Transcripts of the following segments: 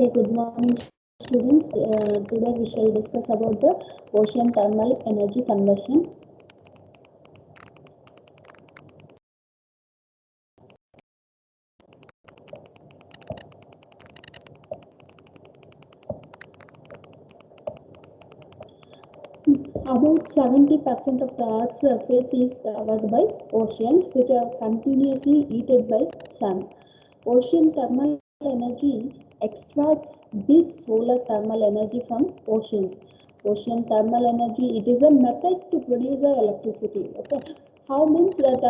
Okay, good morning, students. Today we shall discuss about the ocean thermal energy conversion. About 70% of the Earth's surface is covered by oceans, which are continuously heated by sun. Ocean thermal energy extracts this solar thermal energy from oceans. Ocean thermal energy, it is a method to produce electricity. Okay, how means that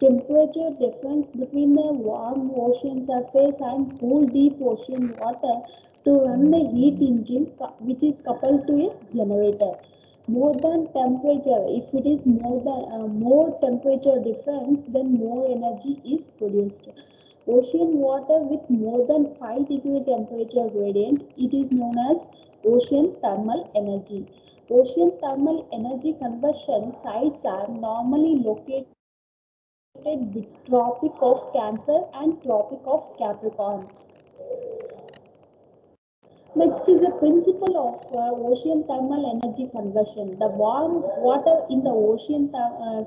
temperature difference between the warm ocean surface and cool deep ocean water to run the heat engine which is coupled to a generator. More than temperature, if it is more temperature difference, then more energy is produced. Ocean water with more than 5 degree temperature gradient, it is known as ocean thermal energy. Ocean thermal energy conversion sites are normally located with Tropic of Cancer and Tropic of Capricorn. Next is the principle of ocean thermal energy conversion. The warm water in the ocean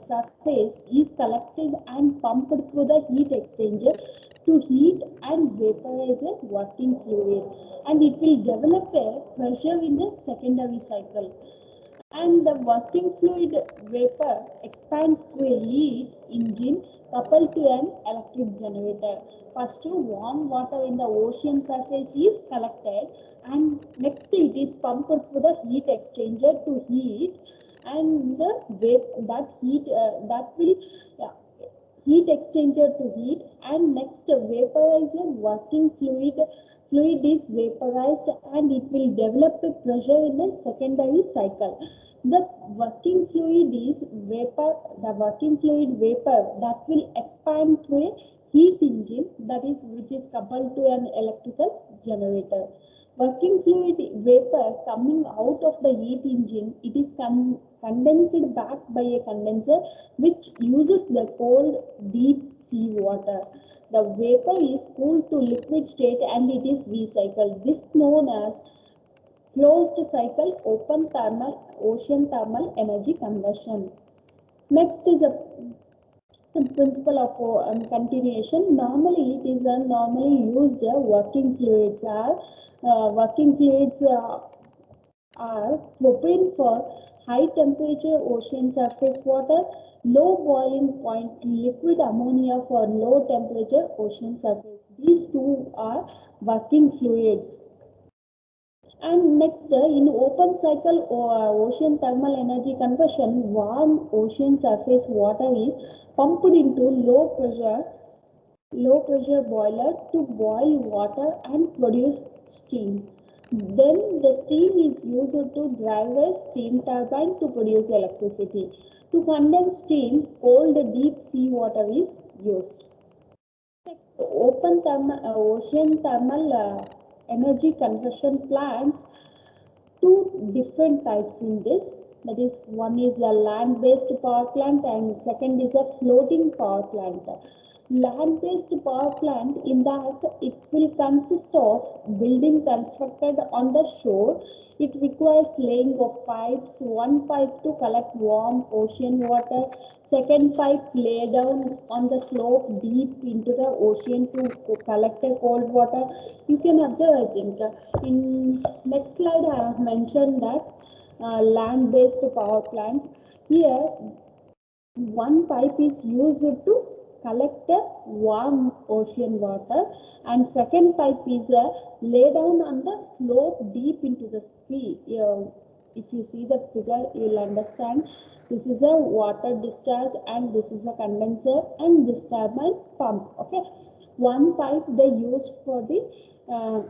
surface is collected and pumped through the heat exchanger to heat and vaporize a working fluid, and it will develop a pressure in the secondary cycle. And the working fluid vapor expands through a heat engine coupled to an electric generator. First, warm water in the ocean surface is collected, and next it is pumped through the heat exchanger to heat, and that will heat exchanger to heat, and next vaporizer working fluid is vaporized, and it will develop a pressure in the secondary cycle. The working fluid vapor that will expand through a heat engine, which is coupled to an electrical generator. Working fluid vapor coming out of the heat engine, it is condensed back by a condenser which uses the cold deep sea water. The vapor is cooled to liquid state and it is recycled. This is known as closed cycle ocean thermal energy conversion. Next is a principle of continuation. Normally it is normally used working fluids are propane for high temperature ocean surface water, low boiling point liquid ammonia for low temperature ocean surface. These two are working fluids. And next, in open cycle ocean thermal energy conversion, warm ocean surface water is pumped into low pressure boiler to boil water and produce steam. Then the steam is used to drive a steam turbine to produce electricity. To condense steam, cold deep sea water is used. Open ocean thermal energy conversion plants, two different types in this. That is, one is a land-based power plant and second is a floating power plant. Land-based power plant, in that it will consist of building constructed on the shore. It requires laying of pipes, one pipe to collect warm ocean water, second pipe lay down on the slope deep into the ocean to collect a cold water. You can observe, I think, in next slide I have mentioned that land-based power plant. Here, one pipe is used to collect a warm ocean water, and second pipe is lay down on the slope deep into the sea. If you see the figure, you will understand. This is a water discharge and this is a condenser and this turbine pump. Okay, one pipe they used for the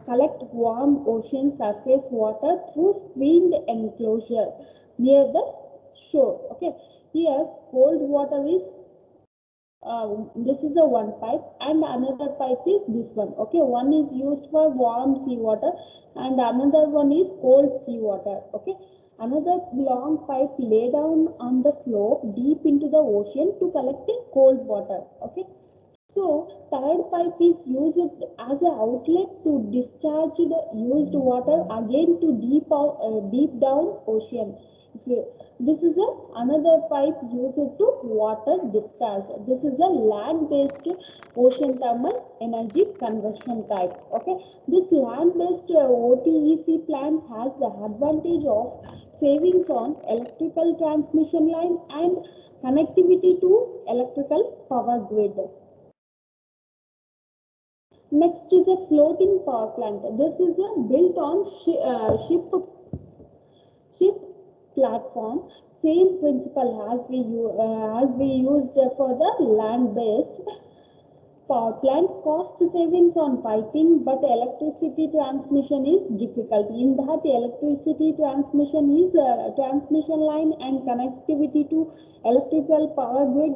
collect warm ocean surface water through screened enclosure near the shore. Okay, here cold water is this is a one pipe and another pipe is this one. Okay, one is used for warm seawater and another one is cold seawater. Okay, another long pipe lay down on the slope deep into the ocean to collect the cold water. Okay, So, third pipe is used as an outlet to discharge the used water again to deep down ocean. If you, this is another pipe used to water discharge. This is a land-based ocean thermal energy conversion type. Okay, this land-based OTEC plant has the advantage of savings on electrical transmission line and connectivity to electrical power grid. Next is a floating power plant. This is built on ship platform. Same principle as we used for the land-based power plant. Cost savings on piping, but electricity transmission is difficult. In that, electricity transmission is transmission line and connectivity to electrical power grid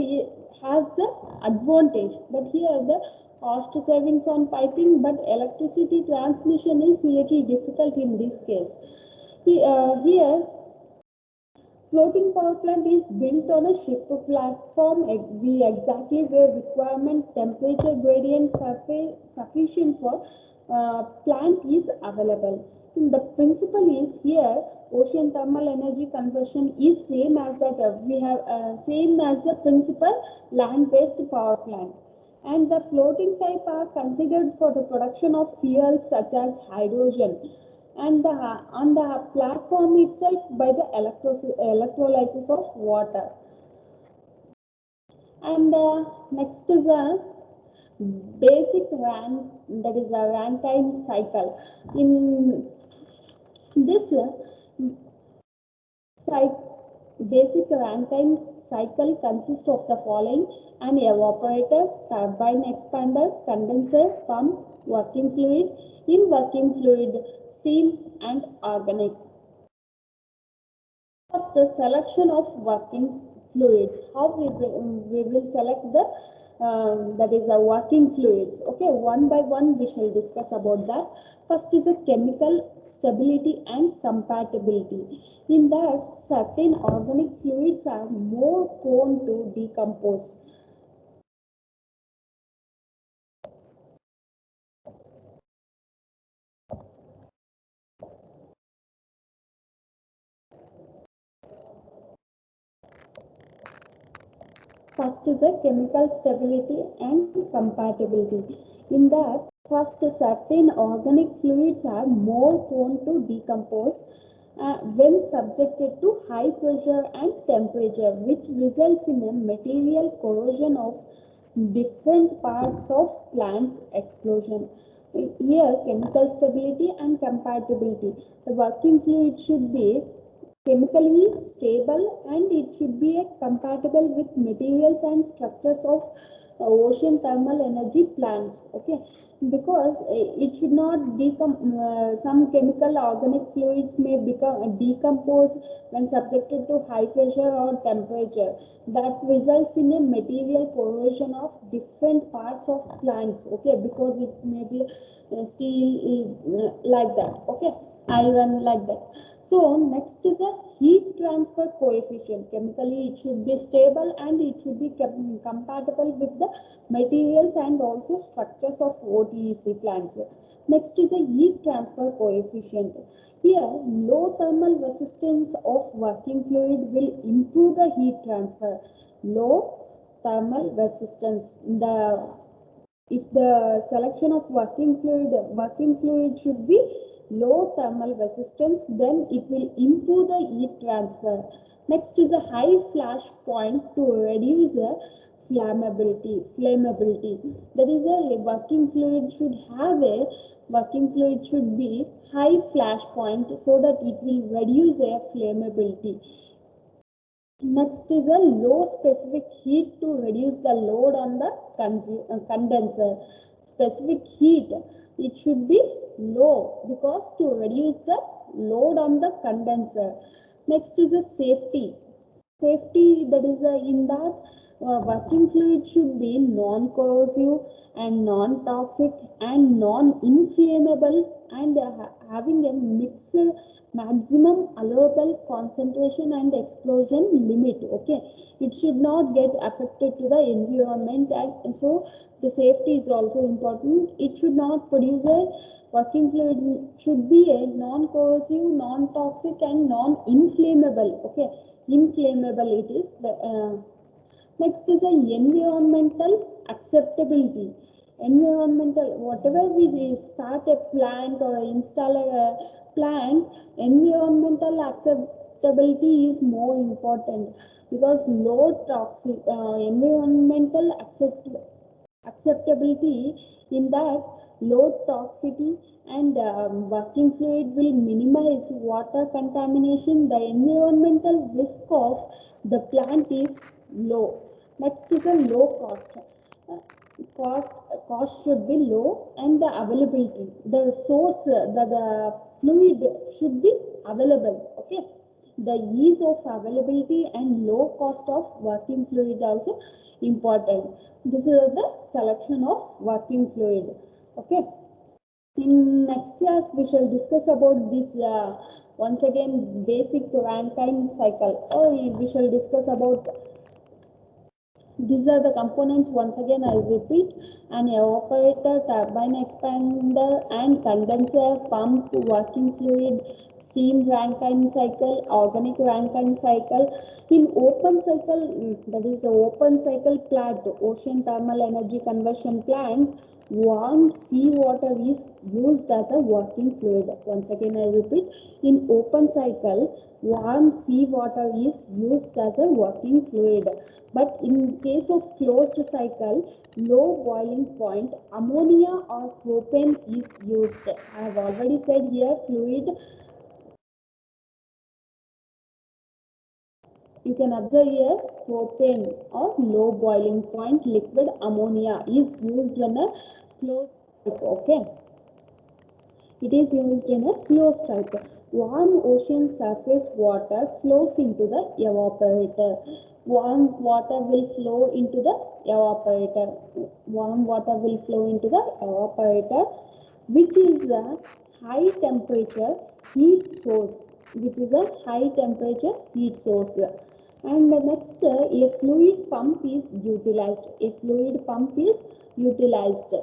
has the advantage. But here the cost savings on piping, but electricity transmission is little difficult in this case. Here floating power plant is built on a ship platform. We exactly where requirement temperature gradient sufficient for plant is available. The principle is here ocean thermal energy conversion is same as that we have same as the principal land-based power plant. And the floating type are considered for the production of fuels such as hydrogen and on the platform itself by the electrolysis of water. And next is a basic that is a Rankine cycle. In this basic Rankine cycle consists of the following: an evaporator, turbine expander, condenser, pump, working fluid. In working fluid, steam and organic. First, the selection of working fluids. How we will select the that is a working fluids. Okay, one by one we shall discuss about that. First is a chemical stability and compatibility. In that, certain organic fluids are more prone to decompose. First is a chemical stability and compatibility. In that, first certain organic fluids are more prone to decompose when subjected to high pressure and temperature, which results in a material corrosion of different parts of plant's explosion. Here, chemical stability and compatibility. The working fluid should be chemically stable and it should be compatible with materials and structures of ocean thermal energy plants. Okay, because it should not some chemical organic fluids may become decompose when subjected to high pressure or temperature. That results in a material corrosion of different parts of plants. Okay, because it may be steel like that. Okay, iron like that. So next is a heat transfer coefficient. Chemically it should be stable and it should be compatible with the materials and also structures of OTEC plants. Next is a heat transfer coefficient. Here low thermal resistance of working fluid will improve the heat transfer. Low thermal resistance. If the selection of working fluid should be low thermal resistance, then it will improve the heat transfer. Next is a high flash point to reduce the flammability. That is a working fluid should be high flash point so that it will reduce a flammability. Next is a low specific heat to reduce the load on the condenser. Specific heat, it should be low because to reduce the load on the condenser. Next is a safety. Safety, that is in that Working fluid should be non-corrosive and non-toxic and non-inflammable and having a mixed maximum allowable concentration and explosion limit. Okay, it should not get affected to the environment, and so the safety is also important. It should not produce a working fluid should be a non-corrosive, non-toxic and non-inflammable. Okay, inflammable it is the next is the environmental acceptability. Environmental, whatever we start a plant or install a plant, environmental acceptability is more important, because low toxic environmental acceptability in that low toxicity and working fluid will minimize water contamination. The environmental risk of the plant is low. Next is a low cost. Uh, cost should be low, and the availability, the source, the fluid should be available. Okay, the ease of availability and low cost of working fluid also important. This is the selection of working fluid. Okay, in next class we shall discuss about this once again basic Rankine cycle, or we shall discuss about these are the components. Once again I repeat: an evaporator, turbine expander and condenser, pump, working fluid, steam Rankine cycle, organic Rankine cycle. In open cycle, that is a open cycle plant, ocean thermal energy conversion plant, warm seawater is used as a working fluid. Once again I repeat: in open cycle, warm seawater is used as a working fluid. But in case of closed cycle, low boiling point, ammonia or propane is used. I have already said here fluid. You can observe here propane or low boiling point liquid ammonia is used when a closed type. Okay, it is used in a closed type. Warm ocean surface water flows into the evaporator. Warm water will flow into the evaporator. Warm water will flow into the evaporator, which is a high temperature heat source. Which is a high temperature heat source. And the next, a fluid pump is utilized. A fluid pump is utilized.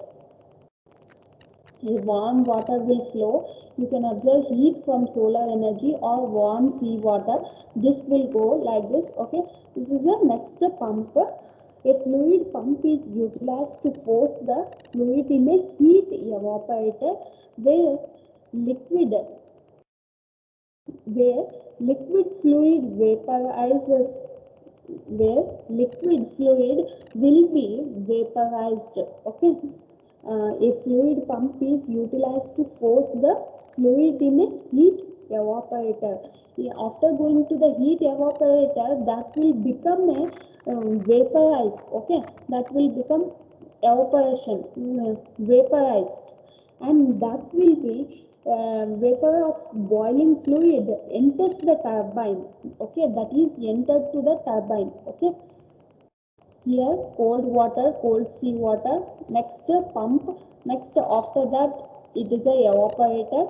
Warm water will flow. You can observe heat from solar energy or warm sea water. This will go like this. Okay, this is the next pump. A fluid pump is utilized to force the fluid in a heat evaporator where liquid where liquid fluid vaporizes where liquid fluid will be vaporized. Okay, a fluid pump is utilized to force the fluid in a heat evaporator. After going to the heat evaporator, that will become a vaporized. Okay, that will become evaporation, vaporized, and that will be vapor of boiling fluid enters the turbine. Okay, that is entered to the turbine. Okay, here cold water, cold sea water, next pump, next after that it is a evaporator,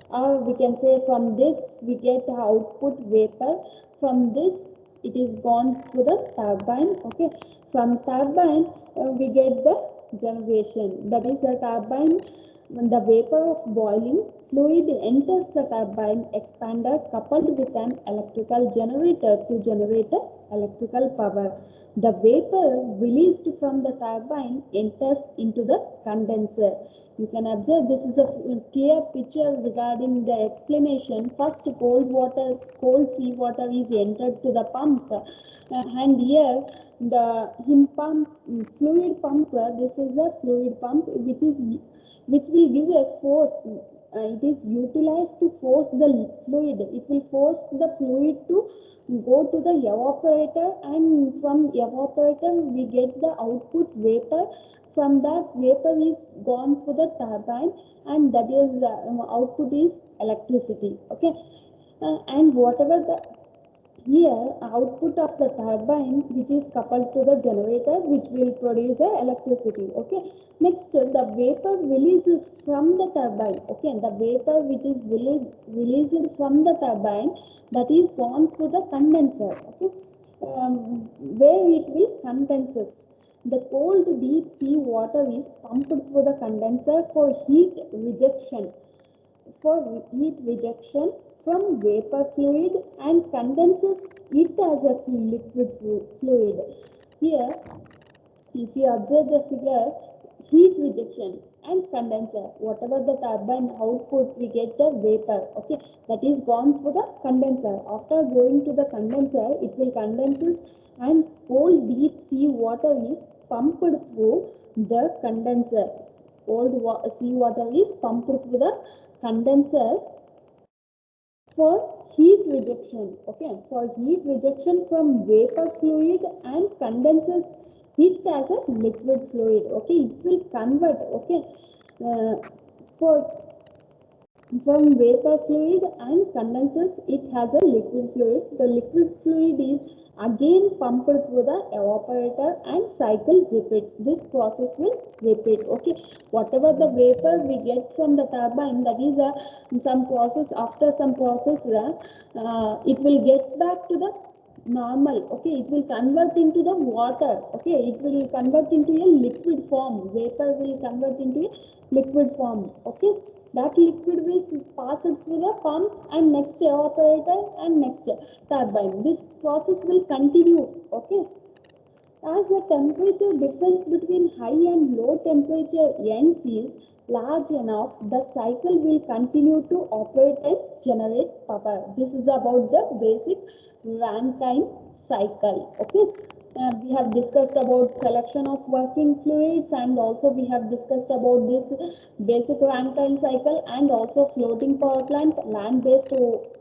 or we can say from this we get output vapor. From this it is gone to the turbine. Okay, from turbine we get the generation, that is a turbine. When the vapor of boiling fluid enters the turbine expander coupled with an electrical generator to generate electrical power. The vapor released from the turbine enters into the condenser. You can observe this is a clear picture regarding the explanation. First, cold sea water is entered to the pump, and here the in pump fluid pump. This is a fluid pump which will give a force. It is utilized to force the fluid. It will force the fluid to go to the evaporator, and from evaporator we get the output vapor. From that vapor is gone to the turbine, and that is output is electricity. Okay, and whatever the Here, output of the turbine which is coupled to the generator which will produce the electricity. Okay. Next, the vapor released from the turbine. Okay. The vapor which is released from the turbine, that is gone to the condenser. Okay. Where it will condenses. The cold deep sea water is pumped through the condenser for heat rejection from vapor fluid and condenses it as a liquid fluid. Here, if you observe the figure, heat rejection and condenser, whatever the turbine output, we get the vapor. Okay, that is gone through the condenser. After going to the condenser, it will condenses and cold deep sea water is pumped through the condenser. Sea water is pumped through the condenser for heat rejection. Okay, for heat rejection from vapor fluid and condenses it as a liquid fluid. Okay, it will convert. Okay, uh, for from vapor fluid and condenses it has a liquid fluid. The liquid fluid is again pumped through the evaporator and cycle repeats. This process will repeat. Okay, whatever the vapor we get from the turbine, that is some process. After some process, it will get back to the normal. Okay, it will convert into the water. Okay, it will convert into a liquid form. Vapor will convert into a liquid form. Okay, that liquid will pass it through the pump and next evaporator and next turbine. This process will continue. Okay, as the temperature difference between high and low temperature ends is large enough, the cycle will continue to operate and generate power. This is about the basic Rankine cycle. Okay. We have discussed about selection of working fluids, and also we have discussed about this basic Rankine cycle and also floating power plant, land-based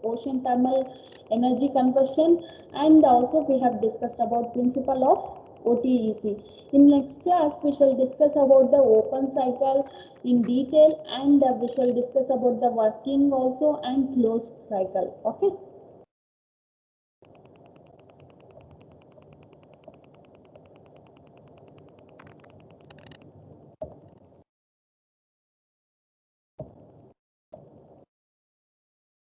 ocean thermal energy conversion, and also we have discussed about principle of OTEC. In next class, we shall discuss about the open cycle in detail, and we shall discuss about the working also and closed cycle. Okay.